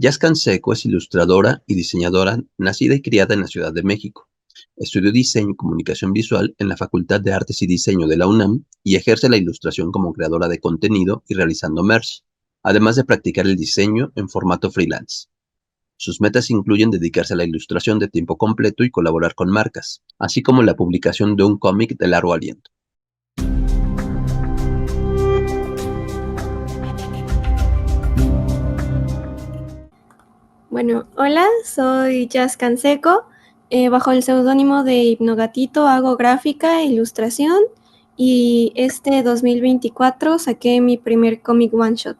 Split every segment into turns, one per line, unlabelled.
Jazz Canseco es ilustradora y diseñadora nacida y criada en la Ciudad de México. Estudió diseño y comunicación visual en la Facultad de Artes y Diseño de la UNAM y ejerce la ilustración como creadora de contenido y realizando merch, además de practicar el diseño en formato freelance. Sus metas incluyen dedicarse a la ilustración de tiempo completo y colaborar con marcas, así como la publicación de un cómic de largo aliento.
Bueno, hola, soy Jazz Canseco. Bajo el seudónimo de Hipnogatito hago gráfica e ilustración y este 2024 saqué mi primer cómic one shot.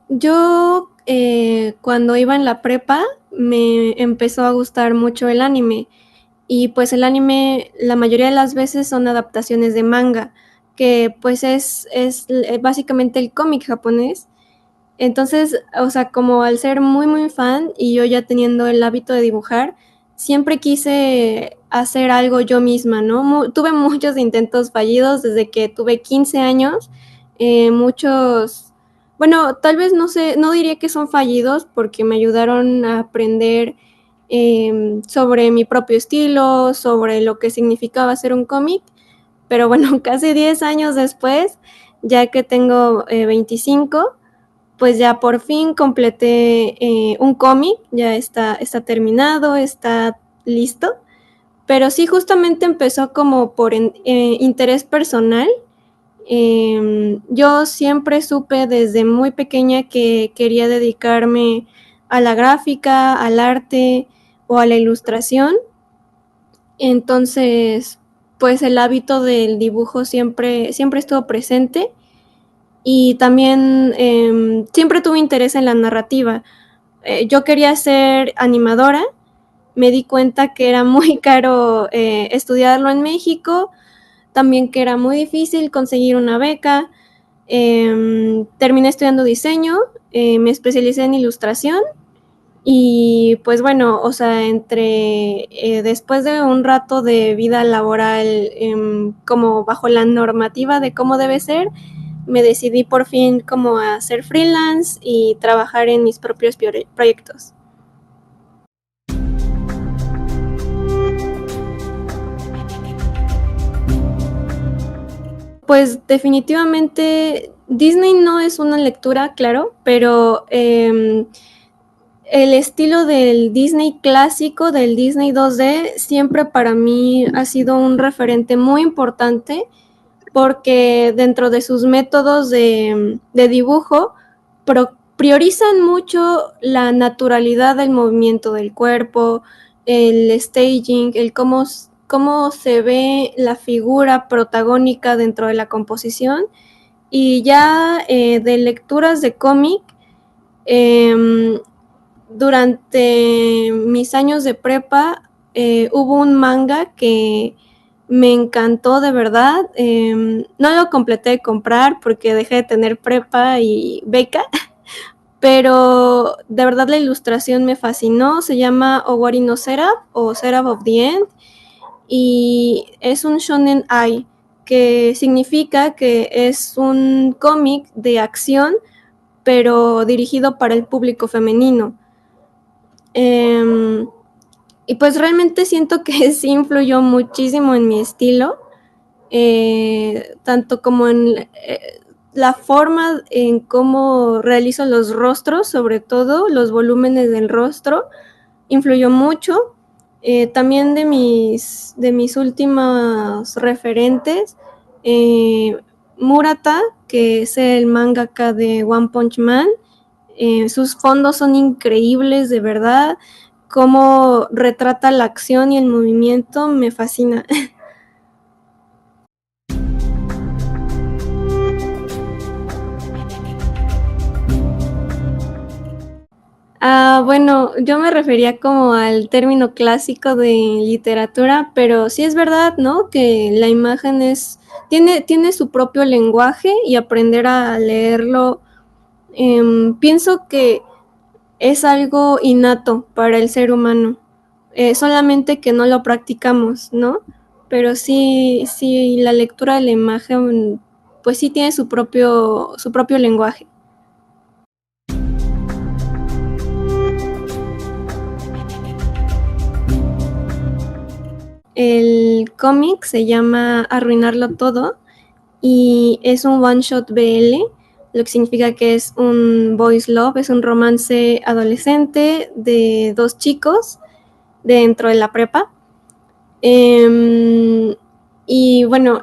Yo cuando iba en la prepa me empezó a gustar mucho el anime y pues el anime la mayoría de las veces son adaptaciones de manga, que pues es básicamente el cómic japonés. Entonces, o sea, como al ser muy, muy fan y yo ya teniendo el hábito de dibujar, siempre quise hacer algo yo misma, ¿no? Tuve muchos intentos fallidos desde que tuve 15 años, muchos, bueno, tal vez no sé, no diría que son fallidos porque me ayudaron a aprender sobre mi propio estilo, sobre lo que significaba hacer un cómic, pero bueno, casi 10 años después, ya que tengo 25, pues ya por fin completé un cómic, ya está terminado, está listo, pero sí justamente empezó como por interés personal. Yo siempre supe desde muy pequeña que quería dedicarme a la gráfica, al arte o a la ilustración, entonces pues el hábito del dibujo siempre estuvo presente y también siempre tuve interés en la narrativa. Yo quería ser animadora, me di cuenta que era muy caro estudiarlo en México, también que era muy difícil conseguir una beca. Terminé estudiando diseño, me especialicé en ilustración y pues bueno, o sea, después de un rato de vida laboral como bajo la normativa de cómo debe ser, me decidí por fin como a ser freelance y trabajar en mis propios proyectos. Pues definitivamente Disney no es una lectura, claro, pero el estilo del Disney clásico, del Disney 2D, siempre para mí ha sido un referente muy importante porque dentro de sus métodos de dibujo priorizan mucho la naturalidad del movimiento del cuerpo, el staging, el cómo se ve la figura protagónica dentro de la composición. Y ya de lecturas de cómic, durante mis años de prepa hubo un manga que me encantó de verdad. No lo completé de comprar porque dejé de tener prepa y beca, pero de verdad la ilustración me fascinó. Se llama Owari no Seraph o Seraph of the End y es un shonen ai, que significa que es un cómic de acción pero dirigido para el público femenino. Y pues realmente siento que sí influyó muchísimo en mi estilo, tanto como en la forma en cómo realizo los rostros, sobre todo los volúmenes del rostro, influyó mucho. También de mis últimos referentes, Murata, que es el mangaka de One Punch Man, sus fondos son increíbles, de verdad. Cómo retrata la acción y el movimiento me fascina. Bueno, yo me refería como al término clásico de literatura, pero sí es verdad, ¿no? Que la imagen tiene su propio lenguaje y aprender a leerlo, pienso que es algo innato para el ser humano, solamente que no lo practicamos, ¿no? pero sí, la lectura de la imagen, pues sí tiene su propio lenguaje. El cómic se llama Arruinarlo Todo y es un one shot BL, lo que significa que es un boys love, es un romance adolescente de dos chicos dentro de la prepa. Y bueno,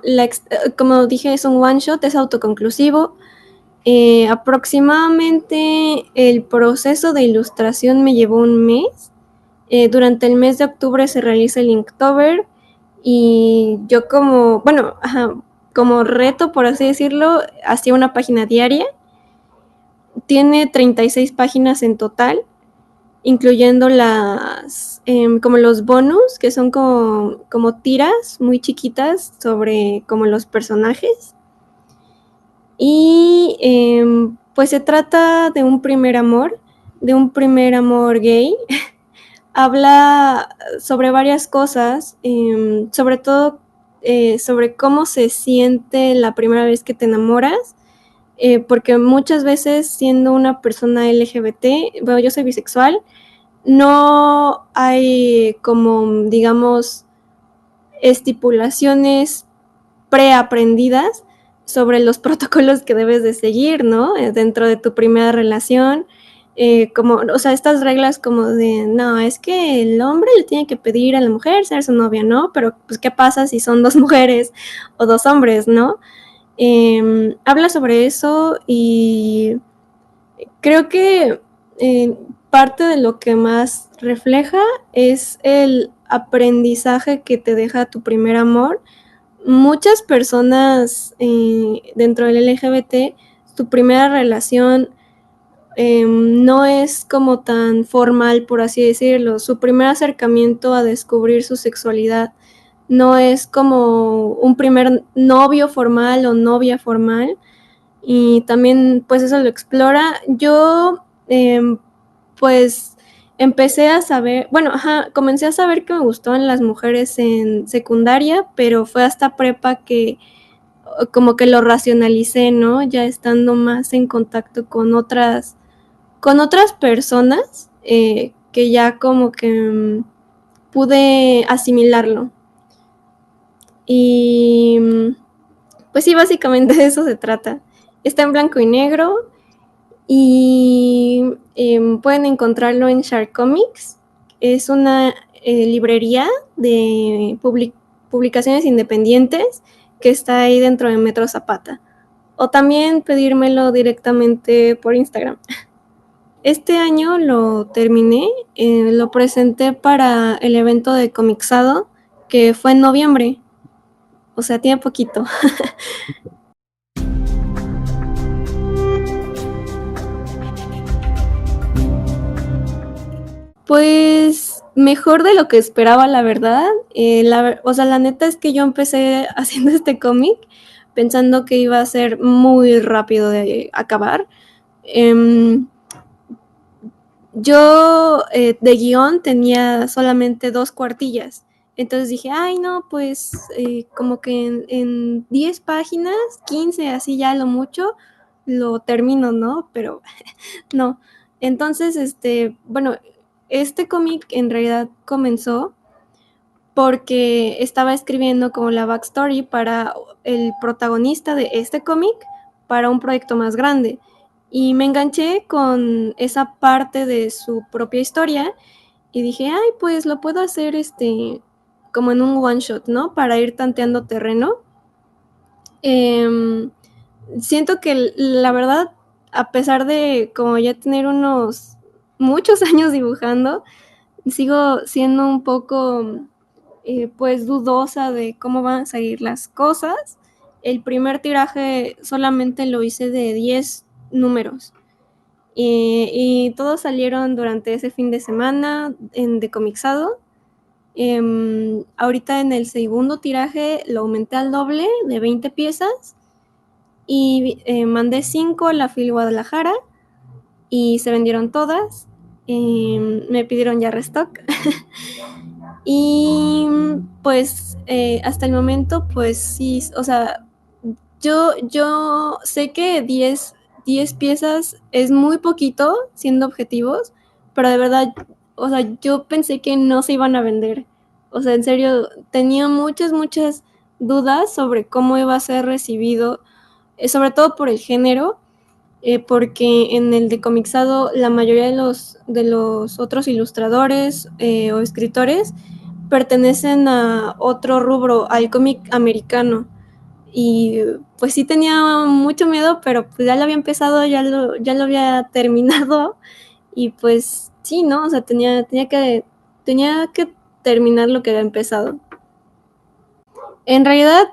como dije, es un one shot, es autoconclusivo. Aproximadamente el proceso de ilustración me llevó un mes. Durante el mes de octubre se realiza el Inktober y yo como reto, por así decirlo, hacía una página diaria. Tiene 36 páginas en total, incluyendo como los bonus, que son como tiras muy chiquitas sobre como los personajes. Y pues se trata de un primer amor gay. Habla sobre varias cosas, sobre todo sobre cómo se siente la primera vez que te enamoras, porque muchas veces siendo una persona LGBT, bueno, yo soy bisexual, no hay como, digamos, estipulaciones preaprendidas sobre los protocolos que debes de seguir, ¿no? Dentro de tu primera relación, o sea, estas reglas como de, no, es que el hombre le tiene que pedir a la mujer ser su novia, ¿no? Pero, pues, ¿qué pasa si son dos mujeres o dos hombres, ¿no? Habla sobre eso y creo que parte de lo que más refleja es el aprendizaje que te deja tu primer amor. Muchas personas dentro del LGBT, su primera relación no es como tan formal, por así decirlo. Su primer acercamiento a descubrir su sexualidad no es como un primer novio formal o novia formal, y también pues eso lo explora. Yo pues empecé a saber, comencé a saber que me gustaban las mujeres en secundaria, pero fue hasta prepa que como que lo racionalicé, ¿no? Ya estando más en contacto con otras personas, que ya como que pude asimilarlo. Y pues sí, básicamente de eso se trata. Está en blanco y negro y pueden encontrarlo en Shark Comics. Es una librería de publicaciones independientes que está ahí dentro de Metro Zapata. O también pedírmelo directamente por Instagram. Este año lo terminé, lo presenté para el evento de Comixado, que fue en noviembre. O sea, tiene poquito. Pues mejor de lo que esperaba, la verdad. La neta es que yo empecé haciendo este cómic pensando que iba a ser muy rápido de acabar. Yo de guión tenía solamente 2 cuartillas. Entonces dije, ay, no, pues como que en 10 páginas, 15, así ya lo mucho, lo termino, ¿no? Pero no. Entonces, bueno, este cómic en realidad comenzó porque estaba escribiendo como la backstory para el protagonista de este cómic para un proyecto más grande. Y me enganché con esa parte de su propia historia y dije, ay, pues lo puedo hacer como en un one shot, ¿no? Para ir tanteando terreno. Siento que la verdad, a pesar de como ya tener unos muchos años dibujando, sigo siendo un poco pues dudosa de cómo van a salir las cosas. El primer tiraje solamente lo hice de 10 números y todos salieron durante ese fin de semana en Decomixado. Ahorita en el segundo tiraje lo aumenté al doble, de 20 piezas, y mandé 5 a la FIL Guadalajara y se vendieron todas. Me pidieron ya restock. Y pues hasta el momento, pues sí, o sea, yo sé que 10 piezas es muy poquito, siendo objetivos, pero de verdad, o sea, yo pensé que no se iban a vender. O sea, en serio, tenía muchas dudas sobre cómo iba a ser recibido, sobre todo por el género, porque en el de Comixado la mayoría de los otros ilustradores o escritores pertenecen a otro rubro, al cómic americano. Y pues sí tenía mucho miedo, pero pues ya lo había empezado, ya lo había terminado y pues sí, ¿no? O sea, tenía que terminar lo que había empezado. En realidad,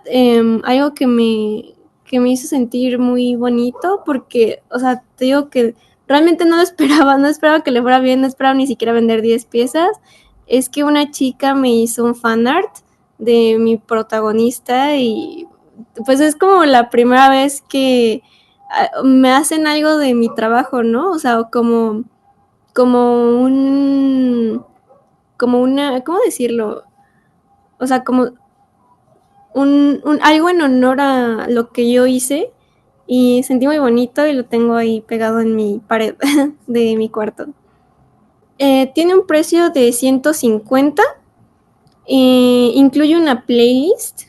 algo que me hizo sentir muy bonito porque, o sea, te digo que realmente no lo esperaba, no esperaba que le fuera bien, no esperaba ni siquiera vender 10 piezas, es que una chica me hizo un fanart de mi protagonista y pues es como la primera vez que me hacen algo de mi trabajo, ¿no? O sea, como un, como una, ¿cómo decirlo? O sea, como algo en honor a lo que yo hice y sentí muy bonito y lo tengo ahí pegado en mi pared de mi cuarto. Tiene un precio de 150, incluye una playlist.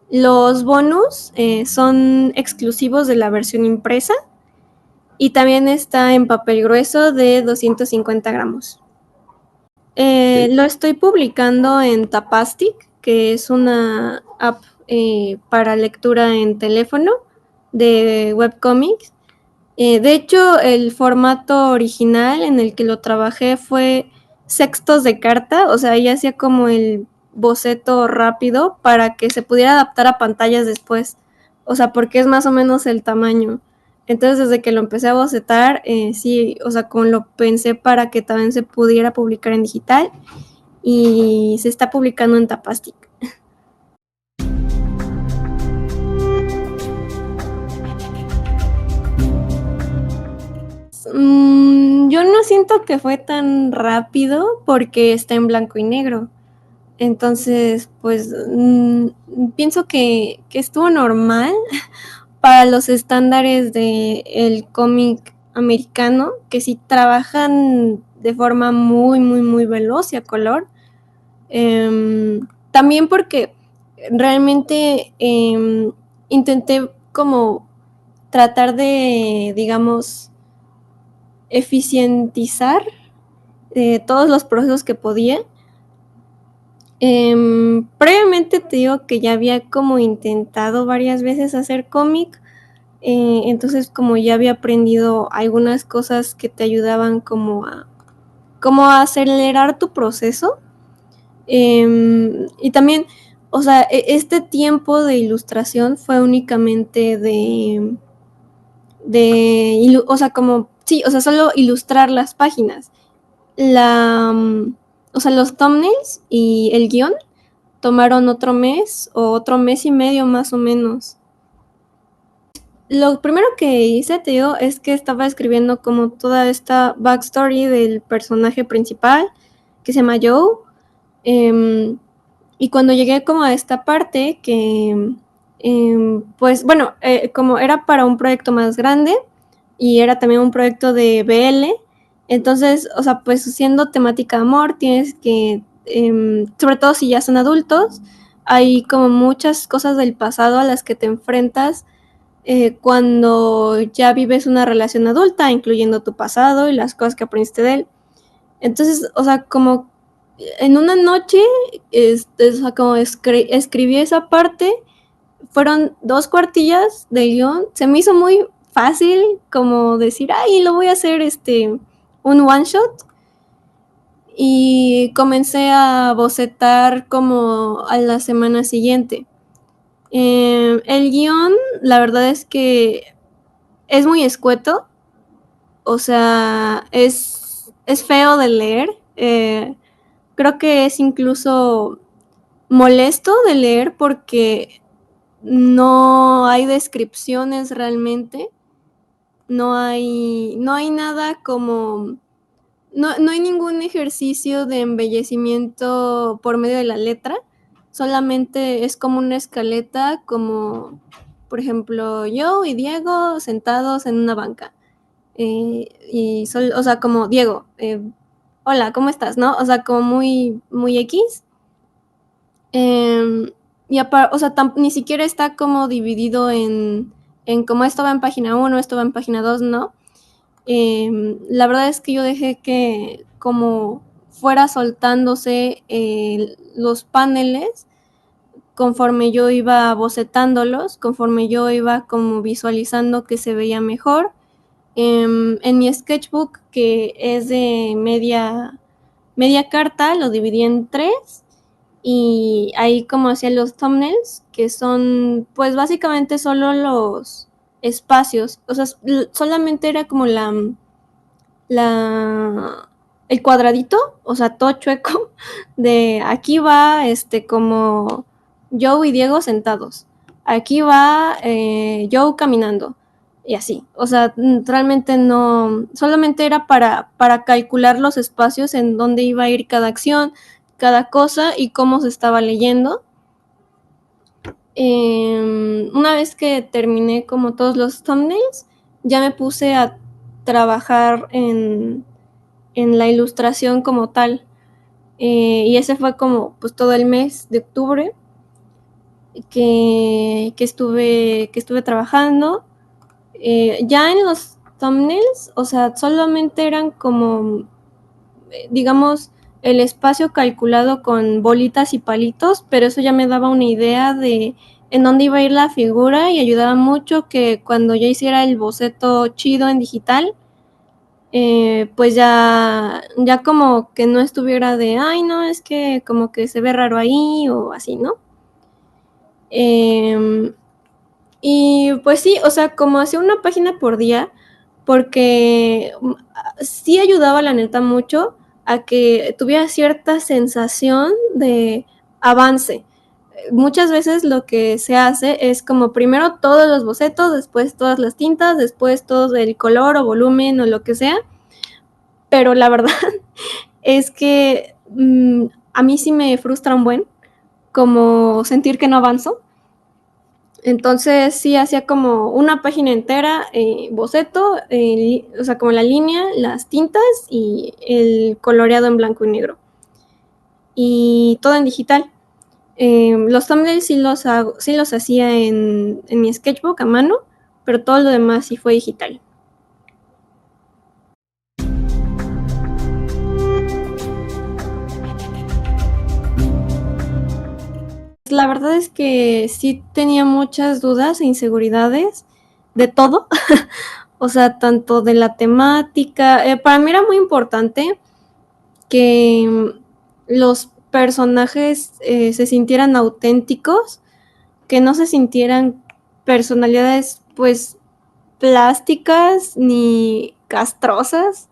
Los bonus son exclusivos de la versión impresa y también está en papel grueso de 250 gramos.
¿Sí?
Lo estoy publicando en Tapastic, que es una app para lectura en teléfono de webcomics. De hecho, el formato original en el que lo trabajé fue sextos de carta, o sea, ya hacía como el boceto rápido para que se pudiera adaptar a pantallas después, o sea, porque es más o menos el tamaño. Entonces, desde que lo empecé a bocetar, sí, o sea, como lo pensé para que también se pudiera publicar en digital y se está publicando en Tapastic. Yo no siento que fue tan rápido porque está en blanco y negro. Entonces, pues pienso que estuvo normal para los estándares del cómic americano, que sí trabajan de forma muy veloz y a color. También porque realmente intenté como tratar de, digamos, eficientizar todos los procesos que podía. Previamente te digo que ya había como intentado varias veces hacer cómic, entonces como ya había aprendido algunas cosas que te ayudaban como a acelerar tu proceso. Y también, o sea, este tiempo de ilustración fue únicamente o sea, como, sí, o sea, solo ilustrar las páginas. O sea, los thumbnails y el guión tomaron otro mes o otro mes y medio más o menos. Lo primero que hice, te digo, es que estaba escribiendo como toda esta backstory del personaje principal, que se llama Joe. Y cuando llegué como a esta parte, que pues bueno, como era para un proyecto más grande y era también un proyecto de BL, entonces, o sea, pues siendo temática amor, tienes que, sobre todo si ya son adultos, hay como muchas cosas del pasado a las que te enfrentas cuando ya vives una relación adulta, incluyendo tu pasado y las cosas que aprendiste de él. Entonces, o sea, como en una noche, o sea, como escribí esa parte, fueron 2 cuartillas de guión, se me hizo muy fácil como decir, ay, lo voy a hacer un one shot, y comencé a bocetar como a la semana siguiente. El guión, la verdad es que es muy escueto, o sea, es feo de leer, creo que es incluso molesto de leer porque no hay descripciones realmente, no hay nada como No hay ningún ejercicio de embellecimiento por medio de la letra, solamente es como una escaleta, como, por ejemplo, yo y Diego sentados en una banca. O sea, como Diego, hola, ¿cómo estás? ¿No? O sea, como muy, muy X. O sea, ni siquiera está como dividido en como esto va en página 1, esto va en página 2, ¿no? La verdad es que yo dejé que como fuera soltándose los paneles conforme yo iba bocetándolos, conforme yo iba como visualizando que se veía mejor. En mi sketchbook, que es de media carta, lo dividí en 3 y ahí como hacía los thumbnails, que son pues básicamente solo los espacios, o sea, solamente era como la el cuadradito, o sea, todo chueco, de aquí va como Joe y Diego sentados, aquí va Joe caminando, y así. O sea, realmente no, solamente era para calcular los espacios en donde iba a ir cada acción, cada cosa y cómo se estaba leyendo. Una vez que terminé como todos los thumbnails, ya me puse a trabajar en la ilustración como tal. Y ese fue como pues todo el mes de octubre que estuve trabajando. Ya en los thumbnails, o sea, solamente eran como, digamos, el espacio calculado con bolitas y palitos, pero eso ya me daba una idea de en dónde iba a ir la figura y ayudaba mucho que cuando yo hiciera el boceto chido en digital, pues ya como que no estuviera de, ay, no, es que como que se ve raro ahí o así, ¿no? Y pues sí, o sea, como hacía una página por día, porque sí ayudaba la neta mucho a que tuviera cierta sensación de avance. Muchas veces lo que se hace es como primero todos los bocetos, después todas las tintas, después todo el color o volumen o lo que sea, pero la verdad es que a mí sí me frustra un buen como sentir que no avanzo. Entonces sí hacía como una página entera, boceto, o sea, como la línea, las tintas y el coloreado en blanco y negro. Y todo en digital. Los thumbnails sí los hacía en mi sketchbook a mano, pero todo lo demás sí fue digital. La verdad es que sí tenía muchas dudas e inseguridades de todo, o sea, tanto de la temática. Para mí era muy importante que los personajes se sintieran auténticos, que no se sintieran personalidades pues plásticas ni castrosas,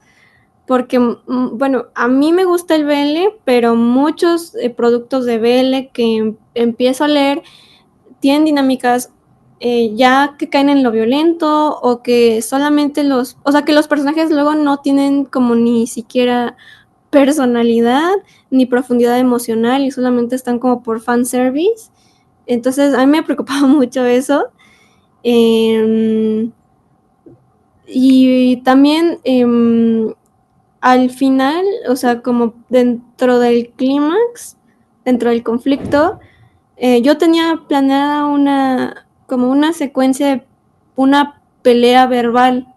porque bueno, a mí me gusta el BL, pero muchos productos de BL que empiezo a leer tienen dinámicas ya que caen en lo violento o que solamente o sea, que los personajes luego no tienen como ni siquiera personalidad ni profundidad emocional y solamente están como por fanservice. Entonces a mí me preocupaba mucho eso. Y también al final, o sea, como dentro del clímax, dentro del conflicto, yo tenía planeada como una secuencia de una pelea verbal,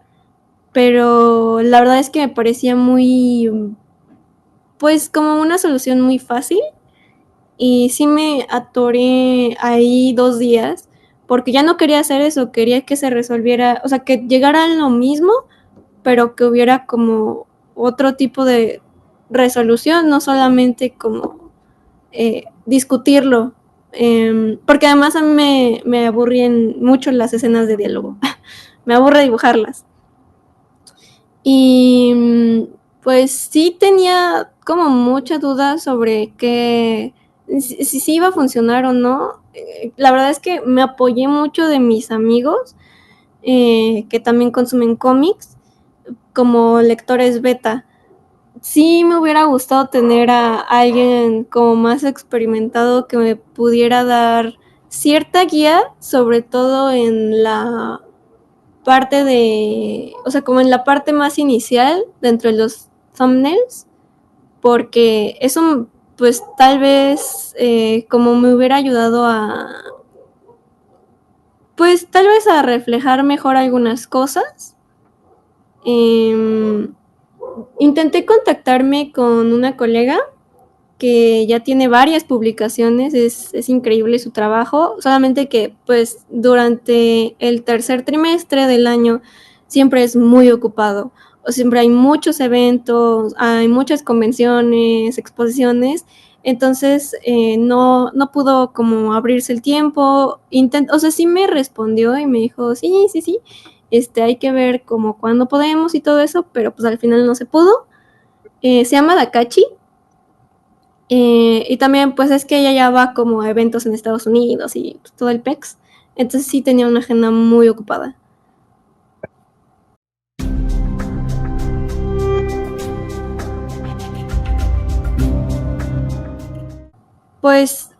pero la verdad es que me parecía muy, pues como una solución muy fácil y sí me atoré ahí 2 días porque ya no quería hacer eso, quería que se resolviera, o sea, que llegara a lo mismo, pero que hubiera como otro tipo de resolución, no solamente como discutirlo, porque además a mí me aburrían mucho las escenas de diálogo, me aburre dibujarlas. Y pues sí tenía como mucha duda sobre si iba a funcionar o no. La verdad es que me apoyé mucho de mis amigos que también consumen cómics como lectores beta. Sí me hubiera gustado tener a alguien como más experimentado que me pudiera dar cierta guía, sobre todo en la parte de, o sea, como en la parte más inicial dentro de los thumbnails, porque eso, pues tal vez como me hubiera ayudado a, pues tal vez a reflejar mejor algunas cosas. Eh, Intenté contactarme con una colega que ya tiene varias publicaciones, es increíble su trabajo, solamente que pues durante el tercer trimestre del año siempre es muy ocupado, o siempre hay muchos eventos, hay muchas convenciones, exposiciones, entonces no pudo como abrirse el tiempo, o sea, sí me respondió y me dijo, sí, hay que ver como cuándo podemos y todo eso, pero pues al final no se pudo. Se llama Dakachi, y también, pues es que ella ya va como a eventos en Estados Unidos y pues, todo el PEX. Entonces sí tenía una agenda muy ocupada. Pues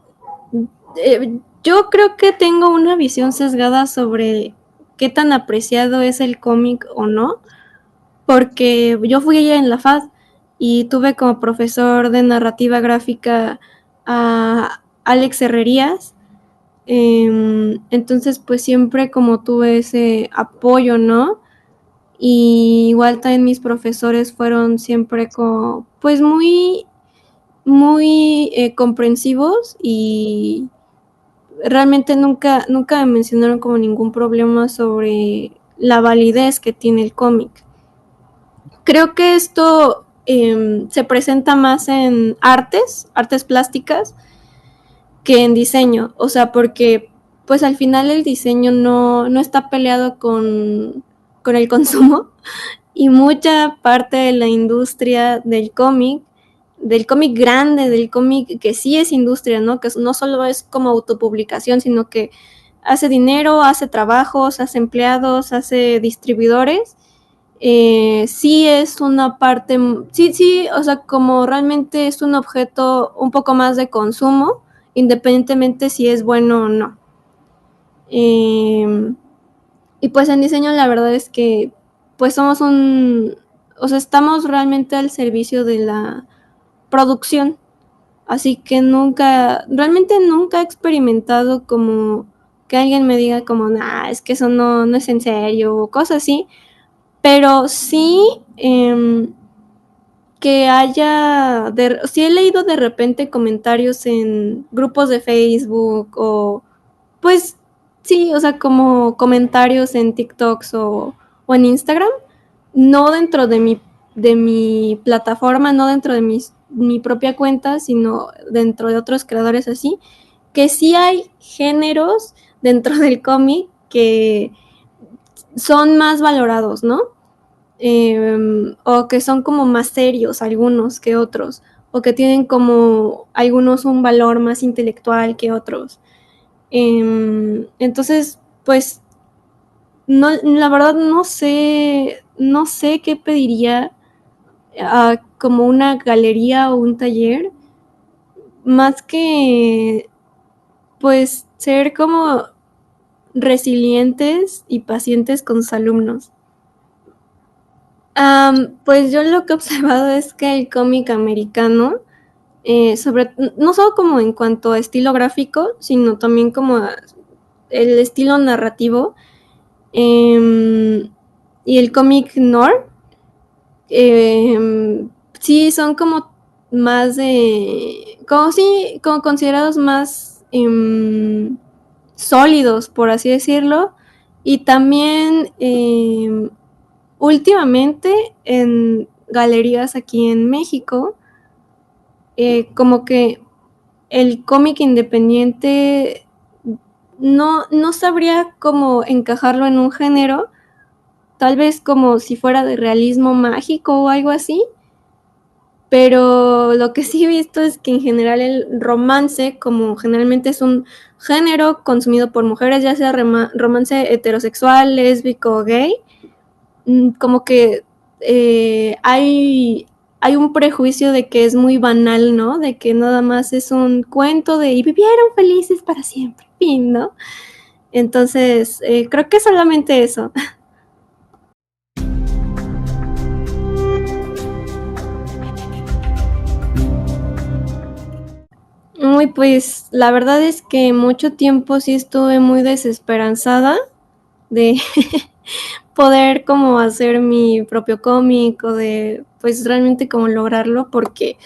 yo creo que tengo una visión sesgada sobre qué tan apreciado es el cómic o no, porque yo fui allá en la FAD y tuve como profesor de narrativa gráfica a Alex Herrerías. Entonces, pues siempre como tuve ese apoyo, ¿no? Y igual también mis profesores fueron siempre como, pues muy comprensivos y realmente nunca me mencionaron como ningún problema sobre la validez que tiene el cómic. Creo que esto se presenta más en artes plásticas, que en diseño, o sea, porque pues al final el diseño no está peleado con el consumo, y mucha parte de la industria del cómic grande, del cómic que sí es industria, ¿no? Que no solo es como autopublicación, sino que hace dinero, hace trabajos, hace empleados, hace distribuidores. Sí es una parte, sí, o sea, como realmente es un objeto un poco más de consumo, independientemente si es bueno o no. Y pues en diseño la verdad es que pues o sea, estamos realmente al servicio de la producción, así que realmente nunca he experimentado como que alguien me diga como, nah, es que eso no es en serio, o cosas así, pero sí que sí he leído de repente comentarios en grupos de Facebook o pues sí, o sea, como comentarios en TikToks o en Instagram, no dentro de mi plataforma, no dentro de mi propia cuenta, sino dentro de otros creadores así, que sí hay géneros dentro del cómic que son más valorados, ¿no? O que son como más serios algunos que otros, o que tienen como algunos un valor más intelectual que otros. Entonces, pues, no, la verdad no sé qué pediría como una galería o un taller, más que, pues, ser como resilientes y pacientes con sus alumnos. Pues yo lo que he observado es que el cómic americano, no solo como en cuanto a estilo gráfico, sino también como el estilo narrativo, eh, y el cómic noir, sí son como más como considerados más sólidos, por así decirlo, y también últimamente en galerías aquí en México, como que el cómic independiente no sabría cómo encajarlo en un género, tal vez como si fuera de realismo mágico o algo así, pero lo que sí he visto es que en general el romance, como generalmente es un género consumido por mujeres, ya sea romance heterosexual, lésbico o gay, como que hay hay un prejuicio de que es muy banal, ¿no? De que nada más es un cuento de y vivieron felices para siempre, fin, ¿no? Entonces, creo que solamente eso. Uy, pues la verdad es que mucho tiempo sí estuve muy desesperanzada de poder como hacer mi propio cómic o de pues realmente como lograrlo porque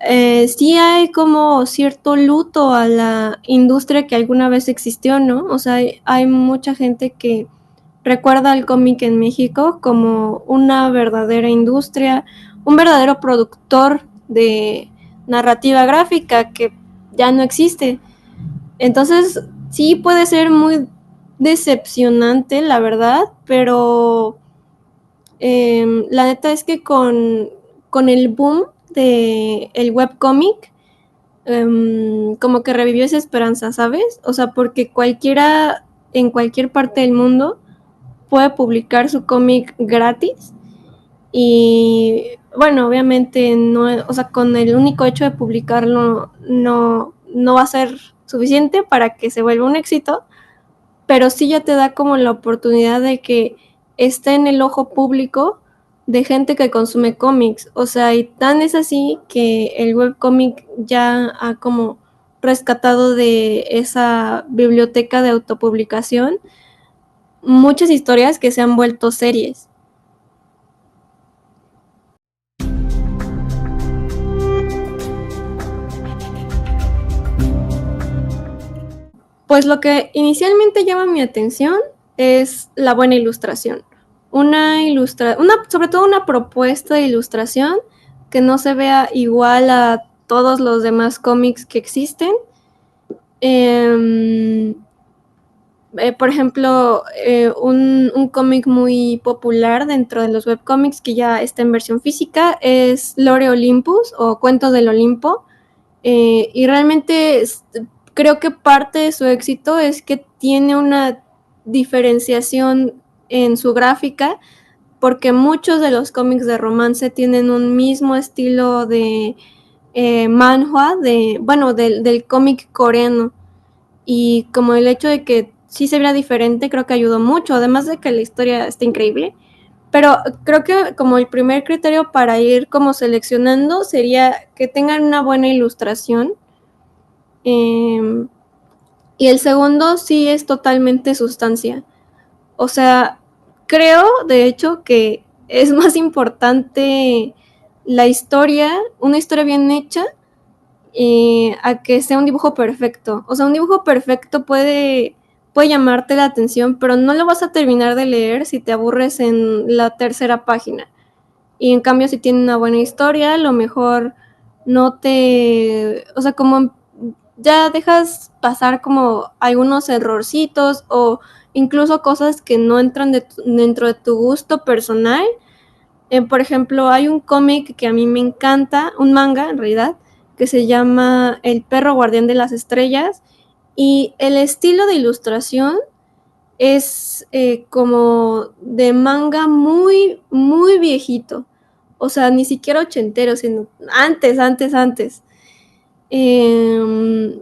sí hay como cierto luto a la industria que alguna vez existió, ¿no? O sea, hay mucha gente que recuerda al cómic en México como una verdadera industria, un verdadero productor de narrativa gráfica que ya no existe. Entonces, sí puede ser muy decepcionante, la verdad, pero la neta es que con el boom de el webcomic, como que revivió esa esperanza, ¿sabes? O sea, porque cualquiera en cualquier parte del mundo puede publicar su cómic gratis y bueno, obviamente no, o sea, con el único hecho de publicarlo no va a ser suficiente para que se vuelva un éxito, pero sí ya te da como la oportunidad de que esté en el ojo público de gente que consume cómics. O sea, y tan es así que el webcómic ya ha como rescatado de esa biblioteca de autopublicación muchas historias que se han vuelto series. Pues lo que inicialmente llama mi atención es la buena ilustración. Sobre todo una propuesta de ilustración que no se vea igual a todos los demás cómics que existen. Em, por ejemplo, un cómic muy popular dentro de los webcómics que ya está en versión física es Lore Olympus o Cuentos del Olimpo. Y realmente creo que parte de su éxito es que tiene una diferenciación en su gráfica, porque muchos de los cómics de romance tienen un mismo estilo de manhwa, bueno, del cómic coreano. Y como el hecho de que sí se viera diferente, creo que ayudó mucho, además de que la historia está increíble. Pero creo que como el primer criterio para ir como seleccionando sería que tengan una buena ilustración. Eh, y el segundo sí es totalmente sustancia. O sea, creo de hecho que es más importante la historia, una historia bien hecha, a que sea un dibujo perfecto. O sea, un dibujo perfecto puede llamarte la atención, pero no lo vas a terminar de leer si te aburres en la tercera página. Y en cambio, si tiene una buena historia, a lo mejor no te, o sea, como ya dejas pasar como algunos errorcitos o incluso cosas que no entran dentro de tu gusto personal. Por ejemplo, hay un cómic que a mí me encanta, un manga en realidad, que se llama El perro guardián de las estrellas, y el estilo de ilustración es como de manga muy, muy viejito. O sea, ni siquiera ochentero, sino antes. Eh,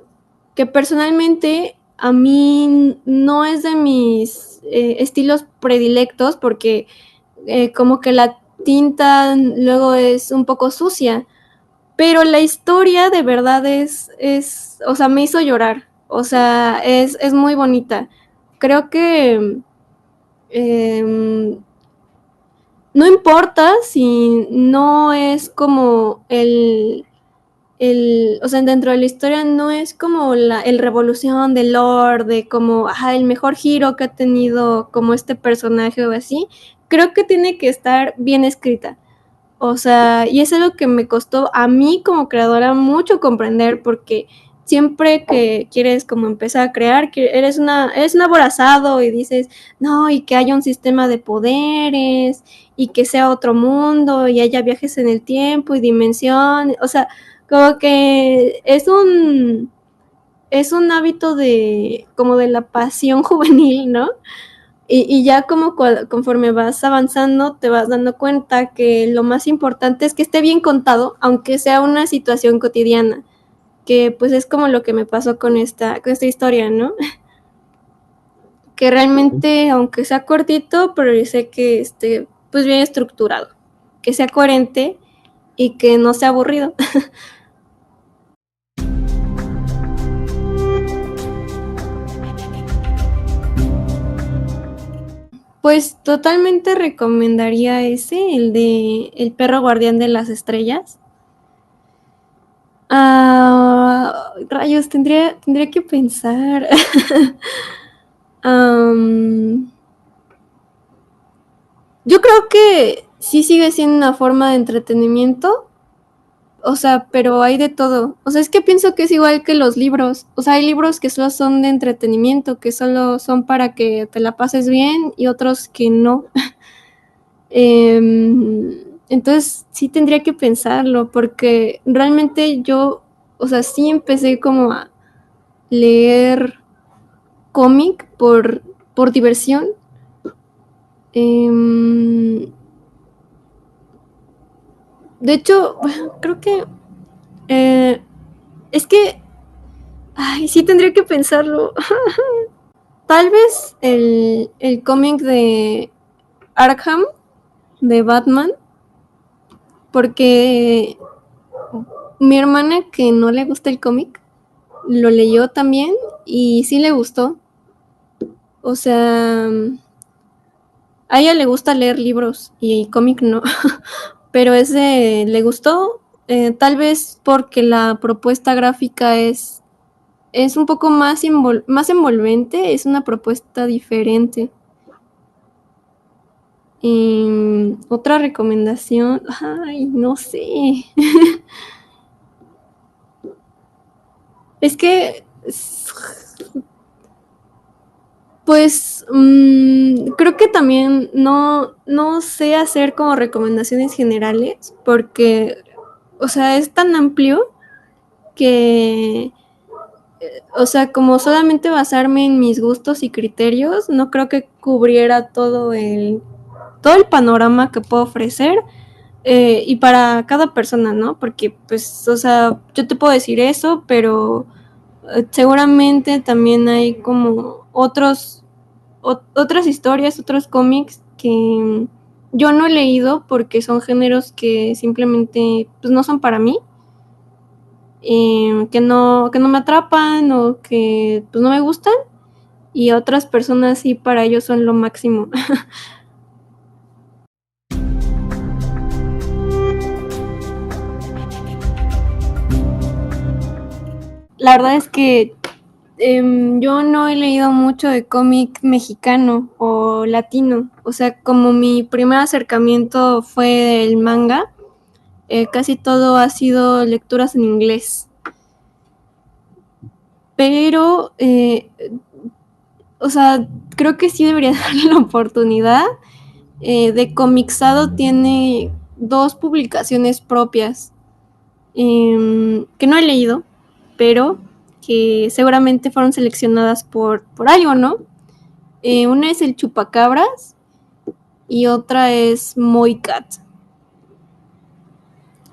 que personalmente a mí no es de mis estilos predilectos porque como que la tinta luego es un poco sucia, pero la historia de verdad o sea, me hizo llorar. O sea, es muy bonita. Creo que eh, no importa si no es como o sea, dentro de la historia no es como el revolución del Lord, de como, el mejor giro que ha tenido como este personaje o así. Creo que tiene que estar bien escrita. O sea, y es algo que me costó a mí como creadora mucho comprender porque siempre que quieres como empezar a crear, que eres un aborazado y dices, no, y que haya un sistema de poderes y que sea otro mundo y haya viajes en el tiempo y dimensión, o sea, como que es un hábito de como de la pasión juvenil, ¿no? Y ya como conforme vas avanzando, te vas dando cuenta que lo más importante es que esté bien contado, aunque sea una situación cotidiana, que pues es como lo que me pasó con esta historia, ¿no? Que realmente, aunque sea cortito, pero sé que esté pues bien estructurado, que sea coherente y que no sea aburrido. Pues totalmente recomendaría ese, el de El perro guardián de las estrellas. Rayos, tendría que pensar. Am, yo creo que sí sigue siendo una forma de entretenimiento, o sea, pero hay de todo. O sea, es que pienso que es igual que los libros. O sea, hay libros que solo son de entretenimiento, que solo son para que te la pases bien y otros que no. Entonces sí tendría que pensarlo porque realmente yo, o sea, sí empecé como a leer cómic por diversión. Em, de hecho, creo que eh, es que, ay, sí tendría que pensarlo. Tal vez el cómic de Arkham, de Batman, porque mi hermana que no le gusta el cómic, lo leyó también y sí le gustó. O sea, a ella le gusta leer libros y cómic no, pero ese le gustó, tal vez porque la propuesta gráfica es un poco más envolvente, es una propuesta diferente. Otra recomendación, ay, no sé. Es que, pues, creo que también no sé hacer como recomendaciones generales porque, o sea, es tan amplio que, o sea, como solamente basarme en mis gustos y criterios, no creo que cubriera todo el panorama que puedo ofrecer. Y para cada persona, ¿no? Porque, pues, o sea, yo te puedo decir eso, pero seguramente también hay como otras historias, otros cómics que yo no he leído porque son géneros que simplemente pues no son para mí, que no me atrapan o que pues no me gustan y otras personas sí para ellos son lo máximo. La verdad es que yo no he leído mucho de cómic mexicano o latino, o sea, como mi primer acercamiento fue el manga, casi todo ha sido lecturas en inglés. Pero, o sea, creo que sí debería darle la oportunidad. De Comixado tiene 2 publicaciones propias, que no he leído, pero que seguramente fueron seleccionadas por algo, ¿no? Una es el Chupacabras y otra es Moicat.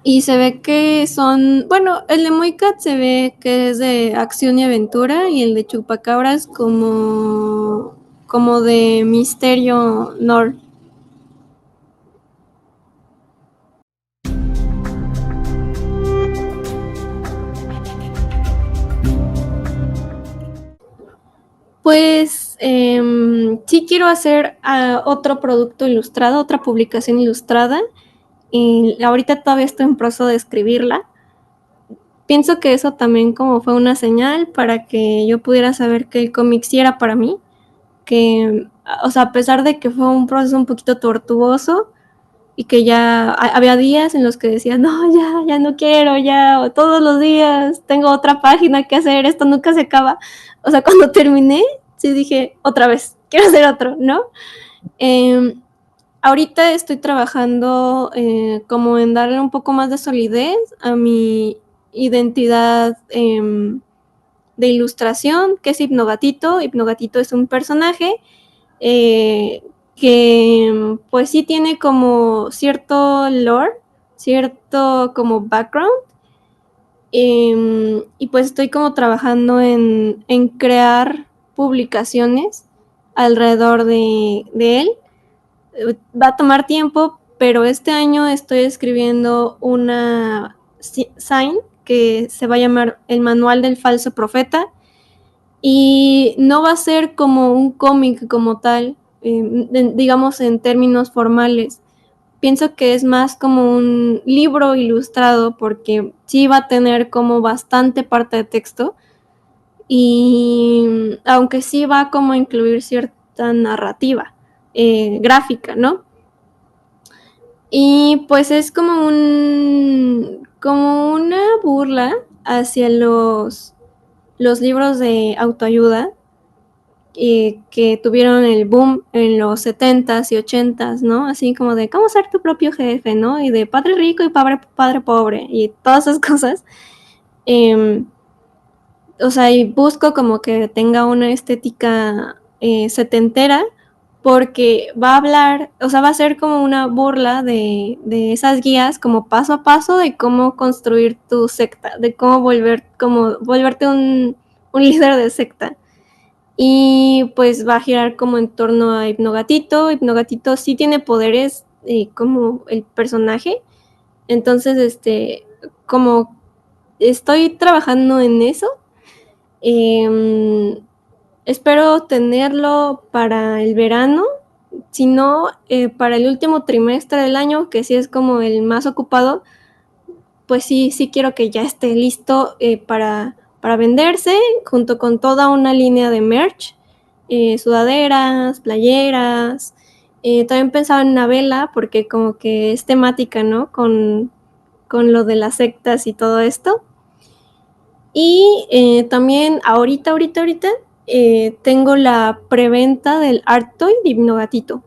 Y se ve que son, bueno, el de Moicat se ve que es de acción y aventura y el de Chupacabras como de misterio nor. Pues sí quiero hacer otro producto ilustrado, otra publicación ilustrada. Y ahorita todavía estoy en proceso de escribirla. Pienso que eso también como fue una señal para que yo pudiera saber que el cómic sí era para mí, que, o sea, a pesar de que fue un proceso un poquito tortuoso y que ya había días en los que decía, no, ya no quiero, ya, o todos los días tengo otra página que hacer, esto nunca se acaba. O sea, cuando terminé, sí dije, otra vez, quiero hacer otro, ¿no? Eh, Ahorita estoy trabajando como en darle un poco más de solidez a mi identidad de ilustración, que es Hipnogatito. Hipnogatito es un personaje que pues sí tiene como cierto lore, cierto como background. Y pues estoy como trabajando en crear publicaciones alrededor de él. Va a tomar tiempo, pero este año estoy escribiendo una sign que se va a llamar El Manual del Falso Profeta, y no va a ser como un cómic como tal, digamos en términos formales. Pienso que es más como un libro ilustrado, porque sí va a tener como bastante parte de texto, y aunque sí va como a incluir cierta narrativa gráfica, ¿no? Y pues es como una burla hacia los libros de autoayuda que tuvieron el boom en los 70s y 80s, ¿no? Así como de cómo ser tu propio jefe, ¿no? Y de padre rico y padre pobre y todas esas cosas. O sea, y busco como que tenga una estética setentera, porque va a hablar, o sea, va a ser como una burla de esas guías, como paso a paso de cómo construir tu secta, de cómo volverte un líder de secta. Y pues va a girar como en torno a Hypnogatito. Hypnogatito sí tiene poderes como el personaje. Entonces, como estoy trabajando en eso, espero tenerlo para el verano, si no, para el último trimestre del año, que sí es como el más ocupado. Pues sí quiero que ya esté listo para venderse, junto con toda una línea de merch, sudaderas, playeras. También pensaba en una vela, porque como que es temática, ¿no? Con lo de las sectas y todo esto. Y también ahorita, tengo la preventa del Art Toy de Hypnogatito,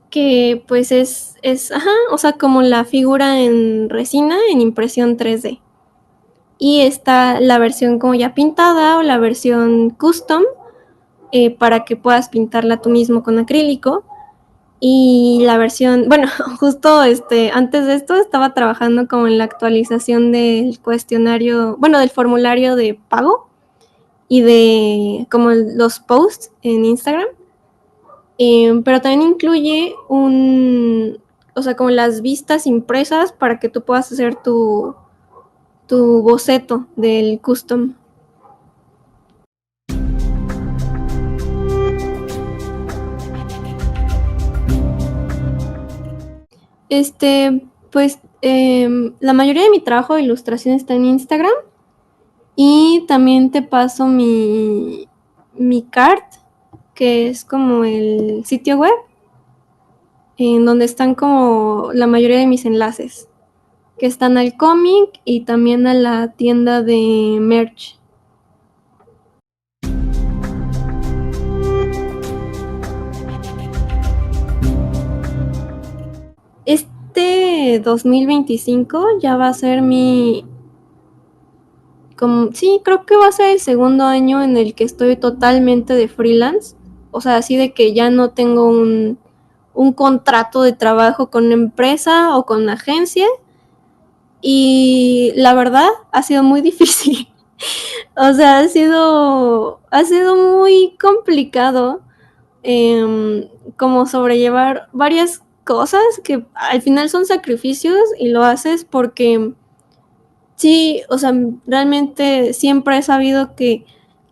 que pues ajá, o sea, como la figura en resina, en impresión 3D. Y está la versión como ya pintada o la versión custom, para que puedas pintarla tú mismo con acrílico. Y la versión, bueno, justo antes de esto estaba trabajando como en la actualización del cuestionario, bueno, del formulario de pago y de como los posts en Instagram. Pero también incluye o sea, como las vistas impresas para que tú puedas hacer tu boceto del custom. Pues la mayoría de mi trabajo de ilustración está en Instagram, y también te paso mi cart, que es como el sitio web en donde están como la mayoría de mis enlaces, que están al cómic y también a la tienda de merch. Este 2025 ya va a ser sí, creo que va a ser el segundo año en el que estoy totalmente de freelance. O sea, así de que ya no tengo un contrato de trabajo con una empresa o con una agencia. Y la verdad ha sido muy difícil. O sea, ha sido muy complicado, como sobrellevar varias cosas que al final son sacrificios, y lo haces porque sí, o sea, realmente siempre he sabido que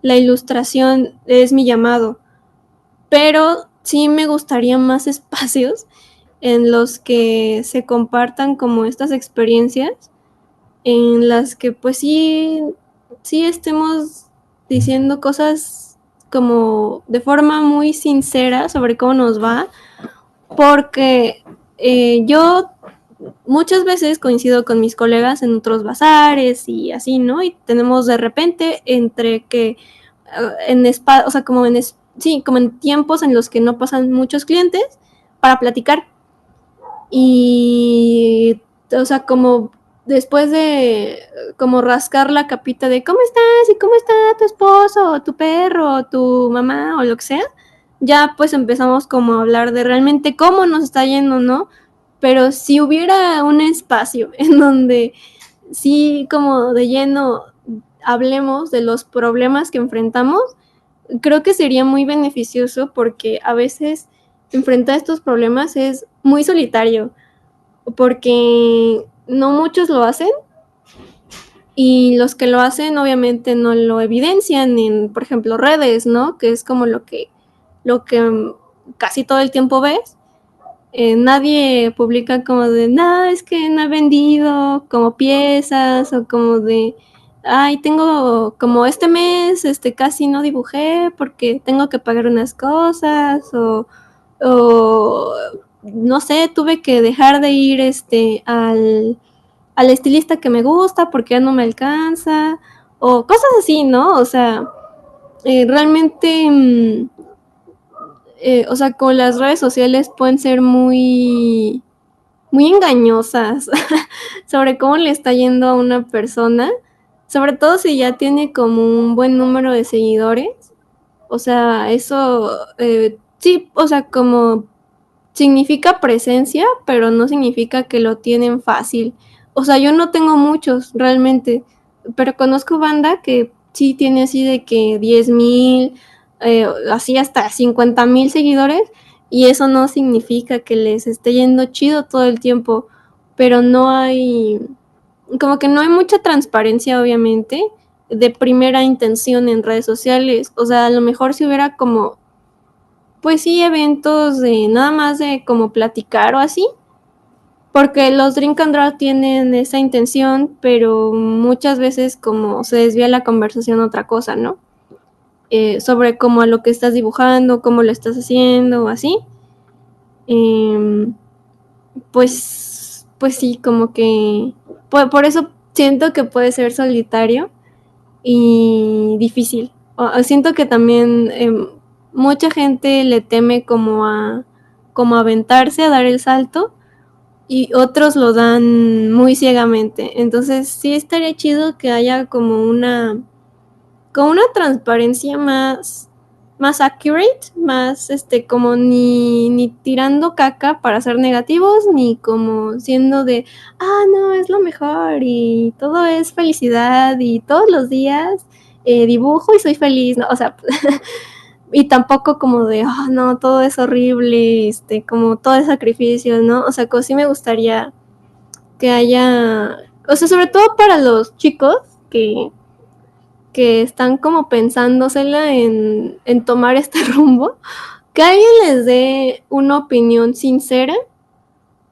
la ilustración es mi llamado, pero sí me gustaría más espacios en los que se compartan como estas experiencias, en las que pues sí estemos diciendo cosas como de forma muy sincera sobre cómo nos va, porque yo muchas veces coincido con mis colegas en otros bazares y así, ¿no? Y tenemos de repente entre que o sea, sí, como en tiempos en los que no pasan muchos clientes para platicar. Y, o sea, como después de como rascar la capita de cómo estás y cómo está tu esposo o tu perro o tu mamá o lo que sea, ya pues empezamos como a hablar de realmente cómo nos está yendo, ¿no? Pero si hubiera un espacio en donde sí como de lleno hablemos de los problemas que enfrentamos, creo que sería muy beneficioso porque a veces enfrentar estos problemas es muy solitario, porque no muchos lo hacen y los que lo hacen obviamente no lo evidencian en, por ejemplo, redes, ¿no? Que es como lo que casi todo el tiempo ves. Nadie publica como de, no, es que no he vendido como piezas o como de, ay, tengo como este mes, casi no dibujé porque tengo que pagar unas cosas o no sé, tuve que dejar de ir al estilista que me gusta porque ya no me alcanza o cosas así, ¿no? O sea, realmente o sea, con las redes sociales pueden ser muy engañosas sobre cómo le está yendo a una persona, sobre todo si ya tiene como un buen número de seguidores. O sea, eso, sí, o sea, como significa presencia, pero no significa que lo tienen fácil. O sea, yo no tengo muchos realmente, pero conozco banda que sí tiene así de que 10,000, así hasta 50,000 seguidores, y eso no significa que les esté yendo chido todo el tiempo, pero no hay, como que no hay mucha transparencia, obviamente, de primera intención en redes sociales. O sea, a lo mejor si hubiera como pues sí, eventos de nada más de como platicar o así, porque los Drink and Draw tienen esa intención, pero muchas veces como se desvía la conversación a otra cosa, ¿no? Sobre cómo a lo que estás dibujando, cómo lo estás haciendo o así. Pues sí, como que por eso siento que puede ser solitario y difícil. Siento que también mucha gente le teme como aventarse a dar el salto y otros lo dan muy ciegamente. Entonces sí estaría chido que haya como una transparencia más accurate, más como ni tirando caca para ser negativos, ni como siendo de, no, es lo mejor y todo es felicidad y todos los días dibujo y soy feliz, ¿no? O sea, y tampoco como de, no, todo es horrible, como todo es sacrificio, ¿no? O sea, como sí me gustaría que haya, o sea, sobre todo para los chicos que están como pensándosela en tomar este rumbo, que alguien les dé una opinión sincera,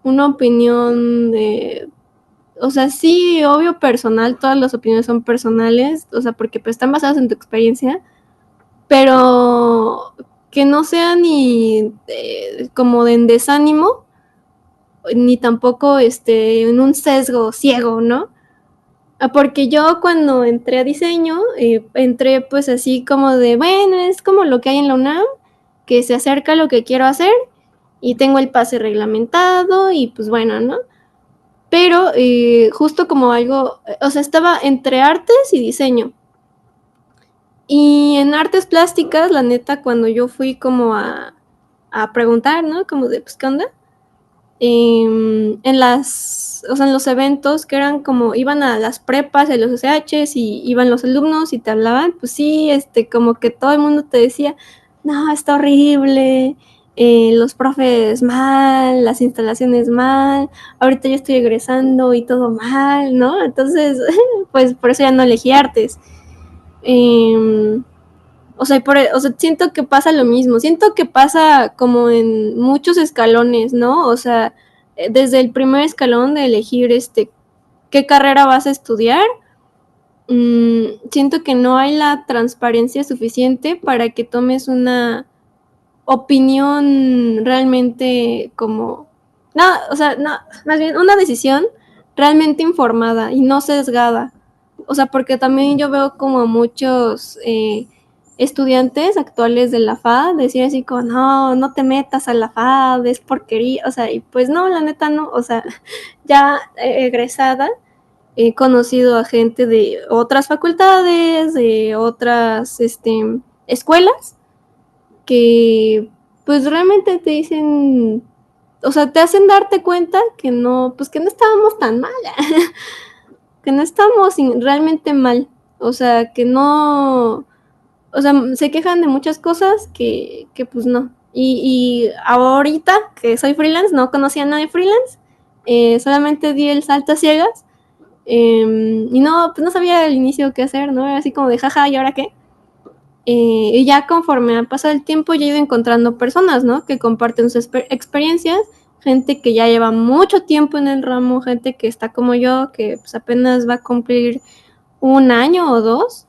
una opinión de, o sea, sí, obvio personal, todas las opiniones son personales, o sea, porque pues están basadas en tu experiencia, pero que no sea ni como de en desánimo, ni tampoco en un sesgo ciego, ¿no? Porque yo cuando entré a diseño, entré pues así como de, bueno, es como lo que hay en la UNAM, que se acerca a lo que quiero hacer y tengo el pase reglamentado y pues bueno, ¿no? Pero justo como algo, o sea, estaba entre artes y diseño. Y en artes plásticas, la neta, cuando yo fui como a preguntar, ¿no? Como de, pues, ¿qué onda? O sea, en los eventos que eran como, iban a las prepas, a los SHs y iban los alumnos y te hablaban, pues sí, como que todo el mundo te decía, no, está horrible, los profes mal, las instalaciones mal, ahorita yo estoy egresando y todo mal, ¿no? Entonces, pues por eso ya no elegí artes. O sea, siento que pasa lo mismo, siento que pasa como en muchos escalones, ¿no? O sea, desde el primer escalón de elegir qué carrera vas a estudiar, siento que no hay la transparencia suficiente para que tomes una opinión realmente como, no, o sea, no, más bien una decisión realmente informada y no sesgada. O sea, porque también yo veo como muchos estudiantes actuales de la FAD decir así como, no, no te metas a la FAD, es porquería, o sea, y pues no, la neta no, o sea, ya egresada he conocido a gente de otras facultades, de otras escuelas, que pues realmente te dicen, o sea, te hacen darte cuenta que no, pues que no estábamos tan mal, que no estamos realmente mal, o sea, que no, o sea, se quejan de muchas cosas que pues no. Y ahorita que soy freelance, no conocía a nadie freelance, solamente di el salto a ciegas, y no, pues no sabía al inicio qué hacer, ¿no? Era así como de jaja, ¿y ahora qué? Y ya conforme ha pasado el tiempo, ya he ido encontrando personas, ¿no? Que comparten sus experiencias, gente que ya lleva mucho tiempo en el ramo, gente que está como yo, que pues apenas va a cumplir 1 año o 2.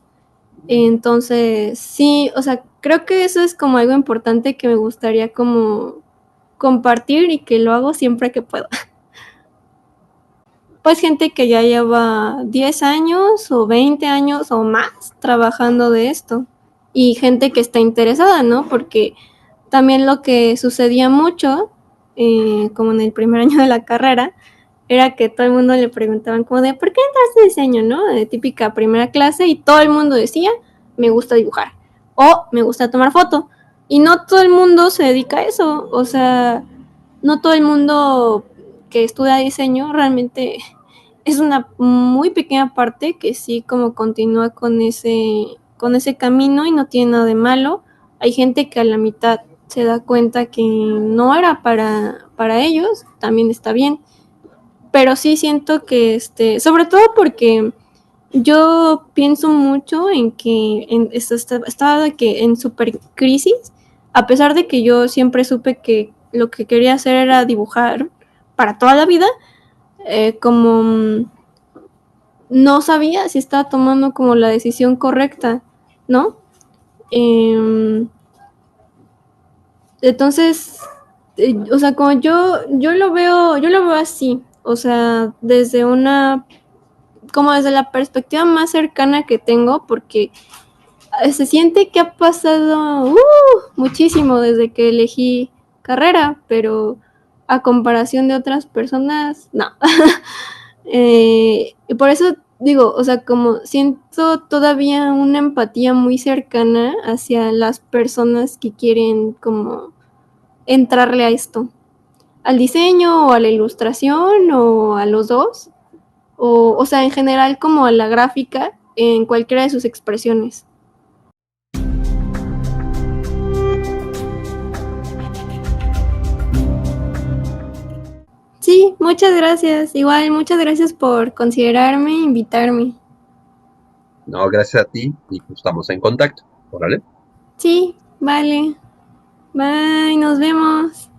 Entonces, sí, o sea, creo que eso es como algo importante que me gustaría como compartir y que lo hago siempre que puedo. Pues gente que ya lleva 10 años o 20 años o más trabajando de esto y gente que está interesada, ¿no? Porque también lo que sucedía mucho, como en el primer año de la carrera, era que todo el mundo le preguntaban como de, ¿por qué entraste en diseño, no? De típica primera clase y todo el mundo decía, me gusta dibujar o me gusta tomar foto. Y no todo el mundo se dedica a eso, o sea, no todo el mundo que estudia diseño realmente es una muy pequeña parte que sí como continúa con ese camino y no tiene nada de malo. Hay gente que a la mitad se da cuenta que no era para ellos, también está bien. Pero sí siento que, sobre todo porque yo pienso mucho en que estaba de que en super crisis, a pesar de que yo siempre supe que lo que quería hacer era dibujar para toda la vida, como no sabía si estaba tomando como la decisión correcta, ¿no? Eh, entonces, o sea, como yo lo veo así, o sea, como desde la perspectiva más cercana que tengo, porque se siente que ha pasado muchísimo desde que elegí carrera, pero a comparación de otras personas, no. Y por eso digo, o sea, como siento todavía una empatía muy cercana hacia las personas que quieren como entrarle a esto, al diseño o a la ilustración o a los dos, o sea, en general como a la gráfica en cualquiera de sus expresiones. Sí, muchas gracias. Igual, muchas gracias por considerarme, invitarme.
No, gracias a ti y pues, estamos en contacto. Órale.
Sí, vale. Bye, nos vemos.